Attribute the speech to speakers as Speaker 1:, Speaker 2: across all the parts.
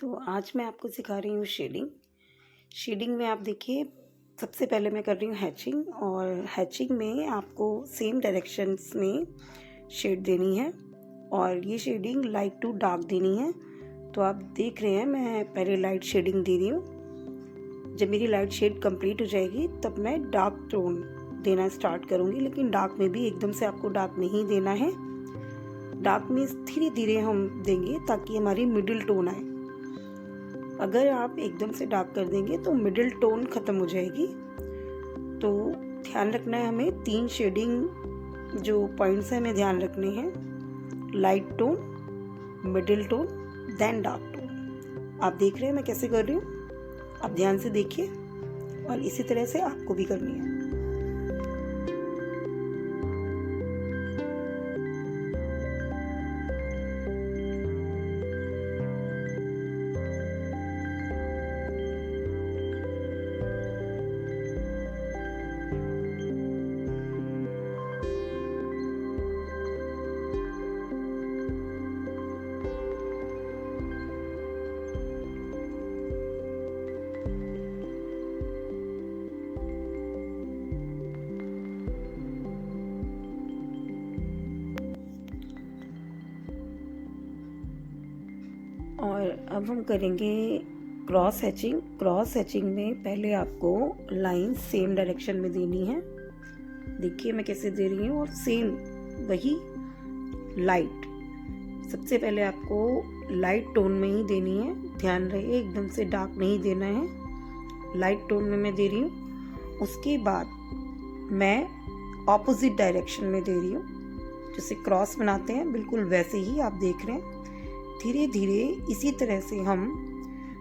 Speaker 1: तो आज मैं आपको सिखा रही हूँ शेडिंग। शेडिंग में आप देखिए, सबसे पहले मैं कर रही हूँ हैचिंग, और हैचिंग में आपको सेम डायरेक्शंस में शेड देनी है और ये शेडिंग लाइट टू डार्क देनी है। तो आप देख रहे हैं मैं पहले लाइट शेडिंग दे रही हूँ। जब मेरी लाइट शेड कंप्लीट हो जाएगी तब मैं डार्क टोन देना स्टार्ट करूँगी, लेकिन डार्क में भी एकदम से आपको डार्क नहीं देना है। डार्क में धीरे धीरे हम देंगे ताकि हमारी मिडिल टोन आए। अगर आप एकदम से डार्क कर देंगे तो मिडिल टोन ख़त्म हो जाएगी। तो ध्यान रखना है, हमें 3 शेडिंग जो पॉइंट्स हैं हमें ध्यान रखने हैं: light tone, middle tone, then dark tone. आप देख रहे हैं मैं कैसे कर रही हूँ, आप ध्यान से देखिए और इसी तरह से आपको भी करनी है। और अब हम करेंगे क्रॉस हैचिंग। क्रॉस हैचिंग में पहले आपको लाइन सेम डायरेक्शन में देनी है। देखिए मैं कैसे दे रही हूँ, और सेम वही लाइट सबसे पहले आपको लाइट टोन में ही देनी है। ध्यान रहे एकदम से डार्क नहीं देना है, लाइट टोन में मैं दे रही हूँ। उसके बाद मैं ऑपोजिट डायरेक्शन में दे रही हूँ, जैसे क्रॉस बनाते हैं बिल्कुल वैसे ही आप देख रहे हैं। धीरे धीरे इसी तरह से हम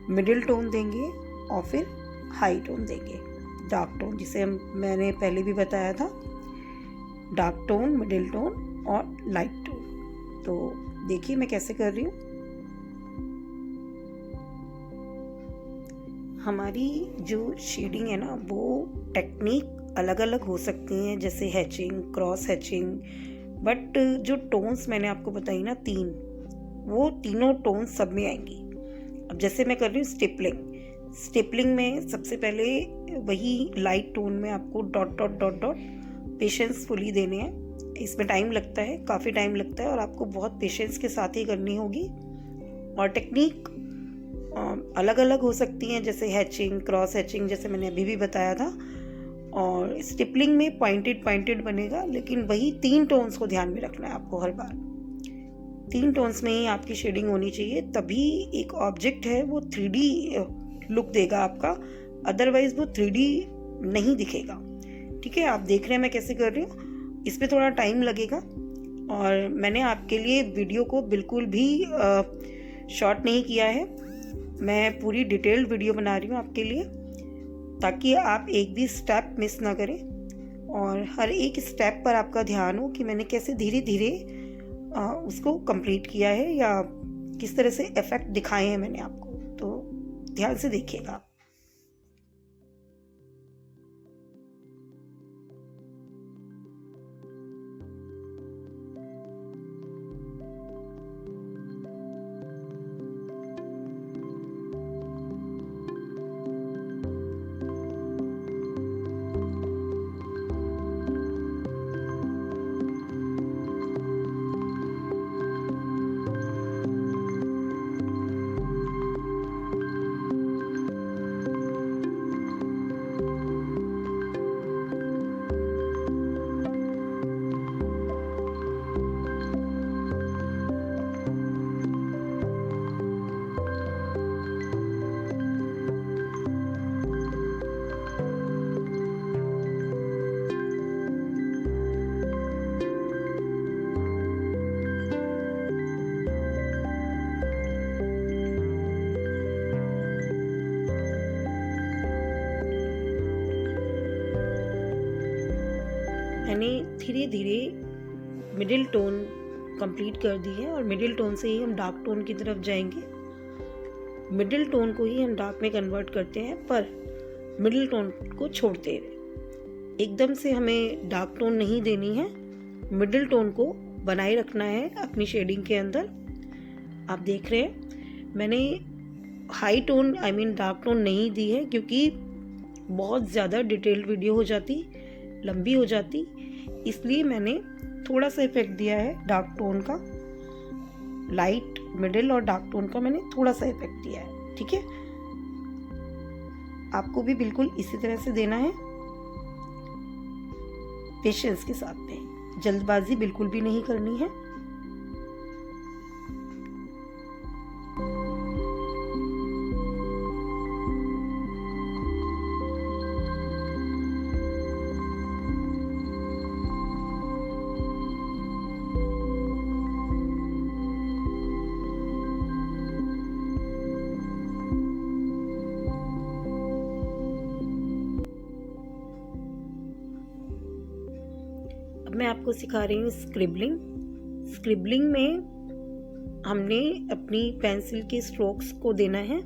Speaker 1: मिडिल टोन देंगे और फिर हाई टोन देंगे, डार्क टोन, जिसे मैंने पहले भी बताया था, डार्क टोन, मिडिल टोन और लाइट टोन। तो देखिए मैं कैसे कर रही हूँ। हमारी जो शेडिंग है ना, वो टेक्निक अलग अलग हो सकती हैं, जैसे हैचिंग, क्रॉस हैचिंग, बट जो टोन्स मैंने आपको बताई ना 3, वो तीनों टोन सब में आएंगी। अब जैसे मैं कर रही हूँ स्टिपलिंग। स्टिपलिंग में सबसे पहले वही लाइट टोन में आपको dot dot dot dot patiencefully देने हैं। इसमें टाइम लगता है, काफ़ी टाइम लगता है, और आपको बहुत पेशेंस के साथ ही करनी होगी। और टेक्निक अलग अलग हो सकती हैं, जैसे हैचिंग, क्रॉस हैचिंग, जैसे मैंने अभी भी बताया था। और स्टिपलिंग में पॉइंटेड पॉइंटेड बनेगा, लेकिन वही 3 टोन्स को ध्यान में रखना है आपको हर बार। 3 टोन्स में ही आपकी शेडिंग होनी चाहिए, तभी एक ऑब्जेक्ट है वो 3D लुक देगा आपका, अदरवाइज वो 3D नहीं दिखेगा। ठीक है, आप देख रहे हैं मैं कैसे कर रही हूँ। इस पे थोड़ा टाइम लगेगा, और मैंने आपके लिए वीडियो को बिल्कुल भी शॉर्ट नहीं किया है। मैं पूरी डिटेल्ड वीडियो बना रही हूँ आपके लिए, ताकि आप एक भी स्टेप मिस ना करें, और हर एक स्टेप पर आपका ध्यान हो कि मैंने कैसे धीरे धीरे उसको कंप्लीट किया है, या किस तरह से इफ़ेक्ट दिखाए हैं मैंने आपको। तो ध्यान से देखिएगा। मैंने धीरे धीरे मिडिल टोन कंप्लीट कर दी है, और मिडिल टोन से ही हम डार्क टोन की तरफ जाएंगे। मिडिल टोन को ही हम डार्क में कन्वर्ट करते हैं, पर मिडिल टोन को छोड़ते हुए। एकदम से हमें डार्क टोन नहीं देनी है, मिडिल टोन को बनाए रखना है अपनी शेडिंग के अंदर। आप देख रहे हैं मैंने high tone I mean dark tone नहीं दी है, क्योंकि बहुत ज़्यादा डिटेल्ड वीडियो हो जाती, लंबी हो जाती, इसलिए मैंने थोड़ा सा इफेक्ट दिया है डार्क टोन का, लाइट, मिडिल और डार्क टोन का मैंने थोड़ा सा इफेक्ट दिया है। ठीक है, आपको भी बिल्कुल इसी तरह से देना है, पेशेंस के साथ में, जल्दबाजी बिल्कुल भी नहीं करनी है। अब मैं आपको सिखा रही हूँ स्क्रिबलिंग। स्क्रिबलिंग में हमने अपनी पेंसिल के स्ट्रोक्स को देना है।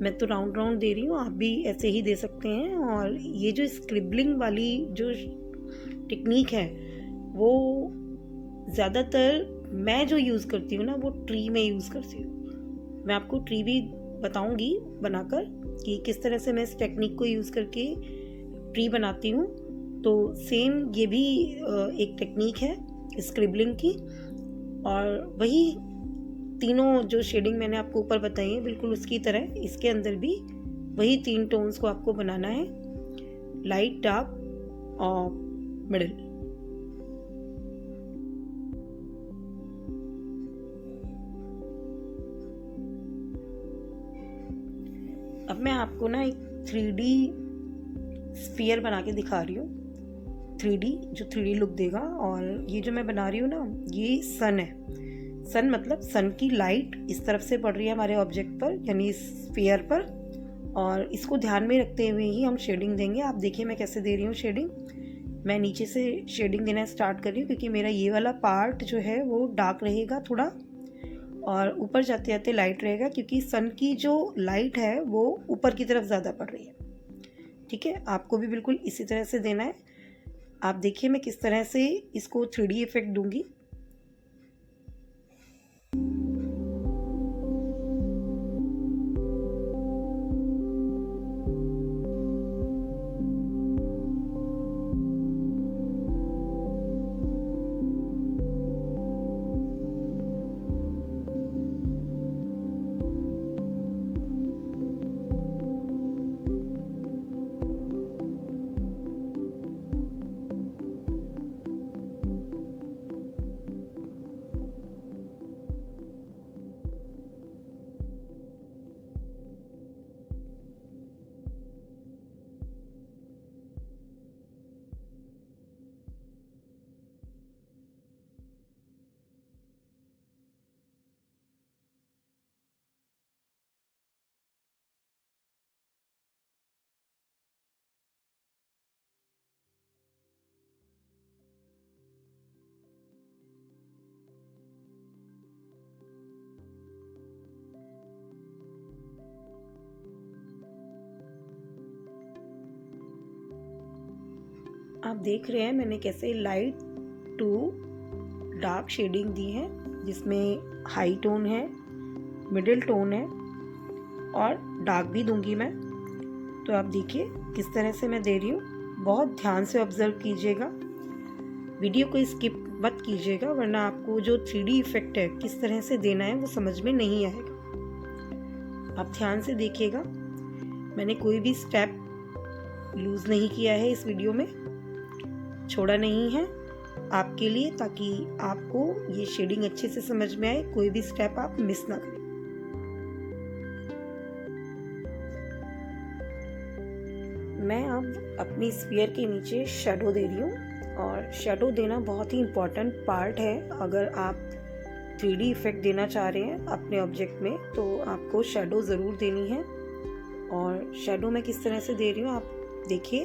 Speaker 1: मैं तो राउंड राउंड दे रही हूँ, आप भी ऐसे ही दे सकते हैं। और ये जो स्क्रिबलिंग वाली जो टेक्निक है वो ज़्यादातर मैं जो यूज़ करती हूँ ना, वो ट्री में यूज़ करती हूँ। मैं आपको ट्री भी बताऊँगी बनाकर कि किस तरह से मैं इस टेक्निक को यूज़ करके ट्री बनाती हूँ। तो सेम ये भी एक टेक्निक है स्क्रिबलिंग की, और वही तीनों जो शेडिंग मैंने आपको ऊपर बताई है बिल्कुल उसकी तरह इसके अंदर भी वही 3 टोन्स को आपको बनाना है, लाइट, डार्क और मिडिल। अब मैं आपको ना एक 3D स्फीयर बना के दिखा रही हूँ, 3D जो 3D लुक देगा। और ये जो मैं बना रही हूँ ना, ये सन है। सन मतलब सन की लाइट इस तरफ से पड़ रही है हमारे ऑब्जेक्ट पर, यानी इस स्फीयर पर, और इसको ध्यान में रखते हुए ही हम शेडिंग देंगे। आप देखिए मैं कैसे दे रही हूँ शेडिंग। मैं नीचे से शेडिंग देना स्टार्ट कर रही हूँ, क्योंकि मेरा ये वाला पार्ट जो है वो डार्क रहेगा थोड़ा, और ऊपर जाते जाते लाइट रहेगा, क्योंकि सन की जो लाइट है वो ऊपर की तरफ ज़्यादा पड़ रही है। ठीक है, आपको भी बिल्कुल इसी तरह से देना है। आप देखिए मैं किस तरह से इसको 3D इफेक्ट दूंगी। आप देख रहे हैं मैंने कैसे लाइट टू डार्क शेडिंग दी है, जिसमें हाई टोन है, मिडिल टोन है और डार्क भी दूंगी मैं। तो आप देखिए किस तरह से मैं दे रही हूँ, बहुत ध्यान से ऑब्जर्व कीजिएगा, वीडियो को स्किप मत कीजिएगा, वरना आपको जो 3D इफेक्ट है किस तरह से देना है वो समझ में नहीं आएगा। आप ध्यान से देखिएगा, मैंने कोई भी स्टेप लूज नहीं किया है इस वीडियो में, छोड़ा नहीं है आपके लिए, ताकि आपको ये शेडिंग अच्छे से समझ में आए, कोई भी स्टेप आप मिस ना करें। मैं अब अपनी स्फीयर के नीचे शेडो दे रही हूँ, और शेडो देना बहुत ही इम्पॉर्टेंट पार्ट है। अगर आप 3D इफेक्ट देना चाह रहे हैं अपने ऑब्जेक्ट में तो आपको शेडो ज़रूर देनी है। और शेडो मैं किस तरह से दे रही हूँ आप देखिए,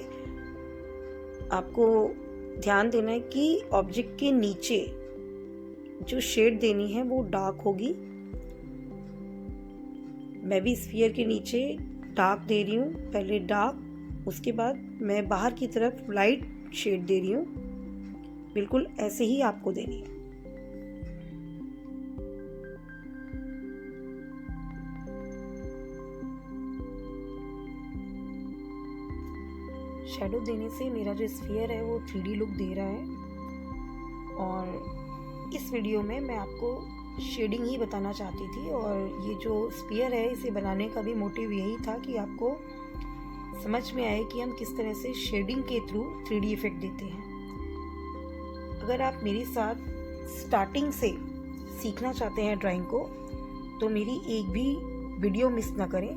Speaker 1: आपको ध्यान देना है कि ऑब्जेक्ट के नीचे जो शेड देनी है वो डार्क होगी। मैं भी स्फीयर के नीचे डार्क दे रही हूँ, पहले डार्क, उसके बाद मैं बाहर की तरफ लाइट शेड दे रही हूँ। बिल्कुल ऐसे ही आपको देनी है। शेडो देने से मेरा जो स्फीयर है वो 3D लुक दे रहा है। और इस वीडियो में मैं आपको शेडिंग ही बताना चाहती थी, और ये जो स्फीयर है इसे बनाने का भी मोटिव यही था कि आपको समझ में आए कि हम किस तरह से शेडिंग के थ्रू 3D इफेक्ट देते हैं। अगर आप मेरे साथ स्टार्टिंग से सीखना चाहते हैं ड्राइंग को, तो मेरी एक भी वीडियो मिस ना करें,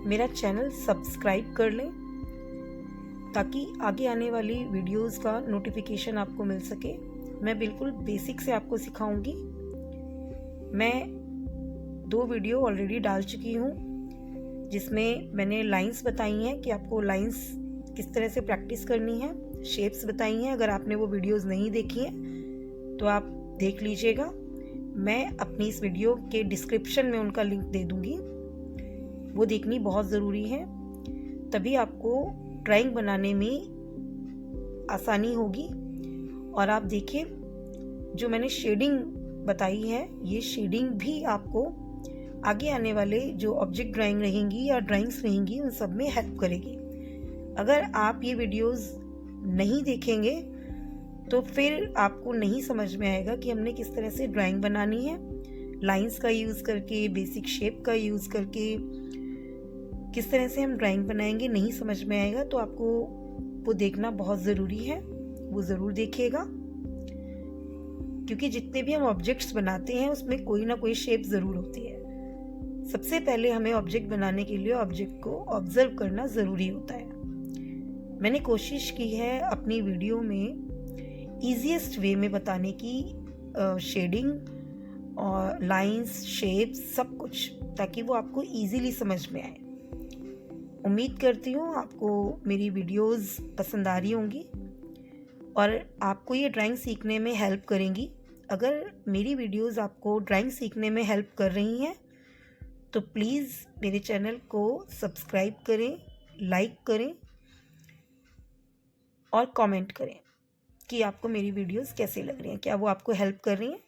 Speaker 1: मेरा चैनल सब्सक्राइब कर लें ताकि आगे आने वाली वीडियोस का नोटिफिकेशन आपको मिल सके। मैं बिल्कुल बेसिक से आपको सिखाऊंगी। मैं 2 वीडियो ऑलरेडी डाल चुकी हूँ जिसमें मैंने लाइंस बताई हैं कि आपको लाइंस किस तरह से प्रैक्टिस करनी है, शेप्स बताई हैं। अगर आपने वो वीडियोस नहीं देखी हैं तो आप देख लीजिएगा। मैं अपनी इस वीडियो के डिस्क्रिप्शन में उनका लिंक दे दूँगी, वो देखनी बहुत ज़रूरी है, तभी आपको ड्राइंग बनाने में आसानी होगी। और आप देखिए, जो मैंने शेडिंग बताई है, ये शेडिंग भी आपको आगे आने वाले जो ऑब्जेक्ट ड्राइंग रहेंगी या ड्राइंग्स रहेंगी उन सब में हेल्प करेगी। अगर आप ये वीडियोस नहीं देखेंगे तो फिर आपको नहीं समझ में आएगा कि हमने किस तरह से ड्राइंग बनानी है। लाइंस का यूज़ करके, बेसिक शेप का यूज़ करके किस तरह से हम ड्राइंग बनाएंगे नहीं समझ में आएगा। तो आपको वो देखना बहुत ज़रूरी है, वो ज़रूर देखिएगा, क्योंकि जितने भी हम ऑब्जेक्ट्स बनाते हैं उसमें कोई ना कोई शेप ज़रूर होती है। सबसे पहले हमें ऑब्जेक्ट बनाने के लिए ऑब्जेक्ट को ऑब्जर्व करना ज़रूरी होता है। मैंने कोशिश की है अपनी वीडियो में ईजीएस्ट वे में बताने की, शेडिंग और लाइंस, शेप्स, सब कुछ, ताकि वो आपको ईजीली समझ में आए। उम्मीद करती हूँ आपको मेरी वीडियोस पसंद आ रही होंगी और आपको ये ड्राइंग सीखने में हेल्प करेंगी। अगर मेरी वीडियोस आपको ड्राइंग सीखने में हेल्प कर रही हैं तो प्लीज़ मेरे चैनल को सब्सक्राइब करें, लाइक करें और कमेंट करें कि आपको मेरी वीडियोस कैसे लग रही हैं, क्या वो आपको हेल्प कर रही हैं।